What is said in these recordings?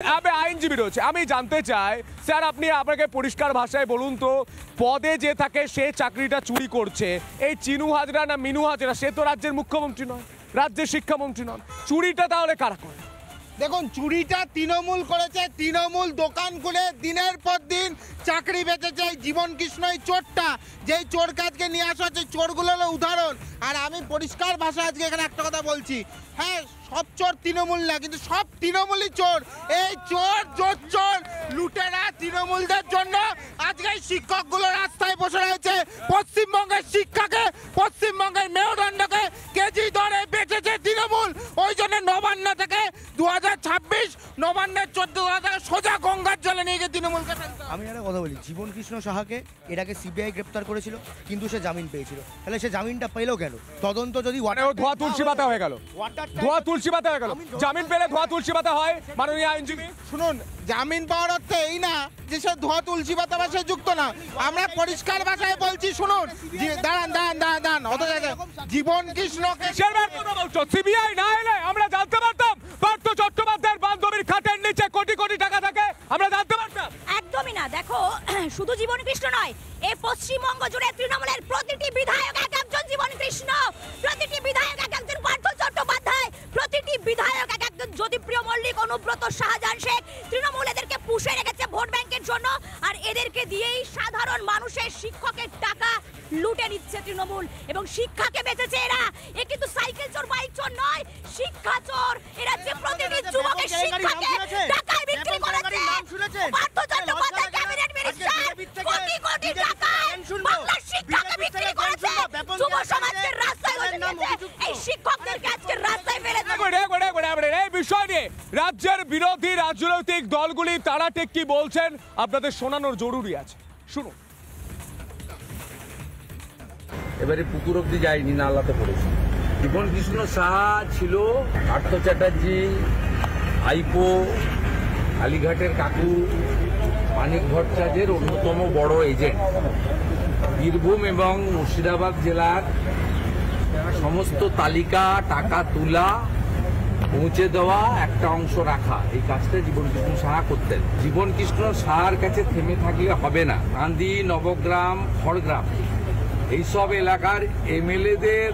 আইনজীবী রয়েছে, আমি জানতে চাই স্যার আপনি আপনাকে পরিষ্কার ভাষায় বলুন তো, পদে যে থাকে সে চাকরিটা চুরি করছে, এই চিনু হাজরা না মিনু হাজরা, সে তো রাজ্যের মুখ্যমন্ত্রী নয়, রাজ্যের শিক্ষামন্ত্রী নন, চুরিটা তাহলে কারা করে? দেখুন, চুরিটা তৃণমূল করেছে। তৃণমূল দোকান খুলে দিনের পর দিন চাকরি বেঁচেছে। জীবন কৃষ্ণ এই চোরটা, যেই চোর কাজকে নিয়ে আসা হচ্ছে, চোরগুলো হলো উদাহরণ। আর আমি পরিষ্কার ভাষা আজকে এখানে একটা কথা বলছি, হ্যাঁ সব চোর তৃণমূল না, কিন্তু সব তৃণমূলই চোর। এই চোর চোর লুটেরা তৃণমূলদের জন্য আজকে শিক্ষকগুলো রাস্তায় বসে রয়েছে। পশ্চিমবঙ্গের শিক্ষাকে, পশ্চিমবঙ্গের মেরুদণ্ডকে কেজি দরে বেঁচেছে তৃণমূল। ওই জন্য নবান্ন থেকে 2026 নবান্নের 14 থেকে সোজা গঙ্গার জলে নিয়ে গিয়ে তৃণমূলকে। আমি একটা কথা বলি, জীবন কৃষ্ণ সাহাকে এর আগে সিবিআই গ্রেপ্তার করেছিল, কিন্তু সে জামিন পেয়েছিল। তাহলে সে জামিনটা পেলো কেন? তদন্ত যদি ধোয়া তুলসী পাতা হয়ে গেল, ধোয়া তুলসী পাতা হয়ে গেল, জামিন পেলে ধোয়া তুলসী পাতা হয়। মাননীয় আইনজীবী শুনুন, জামিন পাওয়ার অর্থ এই না যে সে ধোয়া তুলসী পাতা বা সে যুক্ত না। আমরা পরিষ্কার ভাষায় বলছি, শুনুন, দাঁড়ান অত জায়গায় জীবন কৃষ্ণকে সিবিআই না এলে আমরা জানতে পারতাম পার্থ চট্টোপাধ্যায়ের বান্ধবীর খাটের নিচে কোটি কোটি টাকা থাকে, আমরা জানতে পারতাম। একদমই না। দেখো, শুধু জীবন কৃষ্ণ নয়, এই পশ্চিমবঙ্গ জুড়ে তৃণমূলের প্রতিটি বিধায়ক এক একজন জীবন কৃষ্ণ, প্রতিটি বিধায়ক এক একজন পার্থ চট্টোপাধ্যায়, প্রতিটি বিধায়ক এক একজন জ্যোতিপ্রিয় মল্লিক, অনুব্রত, শাহজাহান শেখ। তৃণমূল এদেরকে পুষে রেখেছে ভোট ব্যাংকের জন্য, আর এদেরকে দিয়েই সাধারণ মানুষের শিক্ষকের টাকা লুটে নিচ্ছে তৃণমূল, এবং শিক্ষাকে বেঁচেছে এরা। এ কিন্তু সাইকেল চোর, বাইক চোর নয়, শিক্ষা চোর। এরা যে প্রতিটি যুবকের শিক্ষাকে টাকায় বিক্রি করেছে। পার্থ চট্টোপাধ্যায় ক্যাবিনেট মিনিস্টার কোটি কোটি টাকায় বাংলার শিক্ষাকে বিক্রি করেছে, যুব সমাজকে রাস্তায় ফেলেছে, এই শিক্ষকদেরকে আজকে রাস্তায় ফেলেছে। এই বিষয় নিয়ে রাজ্যের বিরোধী রাজনৈতিক দলগুলি তারা ঠিক কি বলছেন আপনাদের শোনানোর জরুরি আছে, শুনুন। এবারে পুকুর অব্দি যায়নি, নালাতে পড়েছে। জীবন কৃষ্ণ সাহা ছিল পার্থ চ্যাটার্জি, আইপো, আলিঘাটের কাকু, মানিক ভট্টাচার্যের অন্যতম বড় এজেন্ট। বীরভূম এবং মুর্শিদাবাদ জেলার সমস্ত তালিকা, টাকা তোলা, পৌঁছে দেওয়া, একটা অংশ রাখা, এই কাজটা জীবন কৃষ্ণ সাহা করতেন। জীবন কৃষ্ণ সাহার কাছে থেমে থাকলে হবে না। কান্দি, নবগ্রাম, খড়গ্রাম এইসব এলাকার এমএলএদের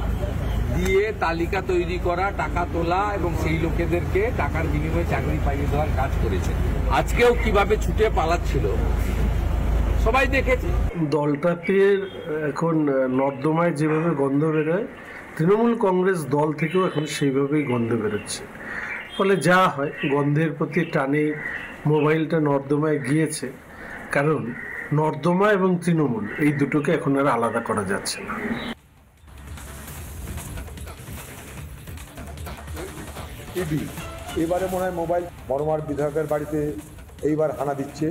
দিয়ে তালিকা তৈরি করা, টাকা তোলা এবং সেই লোকেদেরকে টাকার বিনিময়ে চাকরি পাইয়ে দেওয়ার কাজ করেছে। আজকেও কিভাবে ছুটে পালাচ্ছিল সবাই দেখেছে। দলটাতে এখন নর্দমায় যেভাবে গন্ধ বেরোয়, তৃণমূল কংগ্রেস দল থেকেও এখন সেইভাবেই গন্ধ বেরোচ্ছে। ফলে যা হয়, গন্ধের প্রতি টানে মোবাইলটা নর্দমায় গিয়েছে, কারণ নর্দমা এবং তৃণমূল এই দুটোকে এখন আর আলাদা করা যাচ্ছে না। ইডি এবারে মনে হয় মোবাইল, বড়মার বিধায়কের বাড়িতে এইবার হানা দিচ্ছে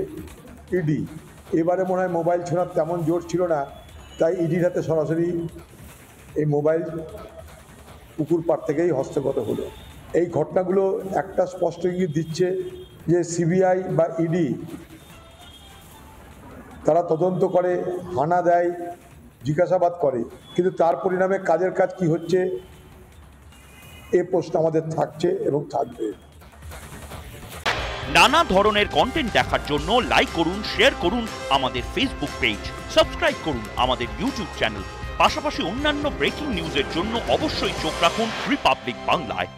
ইডি। এবারে মনে হয় মোবাইল ছোঁড়ার তেমন জোর ছিল না, তাই ইডির হাতে সরাসরি এই মোবাইল পুকুর পাড় থেকেই হস্তগত হলো। এই ঘটনাগুলো একটা স্পষ্ট ইঙ্গিত দিচ্ছে যে সিবিআই বা ইডি তারা তদন্ত করে, হানা দেয়, জিজ্ঞাসাবাদ করে, কিন্তু তার পরিণামে কাজের কাজ কি হচ্ছে এ প্রশ্ন আমাদের থাকছে এবং থাকবে। নানা ধরনের কন্টেন্ট দেখার জন্য লাইক করুন, শেয়ার করুন আমাদের ফেসবুক পেজ, সাবস্ক্রাইব করুন আমাদের ইউটিউব চ্যানেল। পাশাপাশি অন্যান্য ব্রেকিং নিউজের জন্য অবশ্যই চোখ রাখুন রিপাবলিক বাংলায়।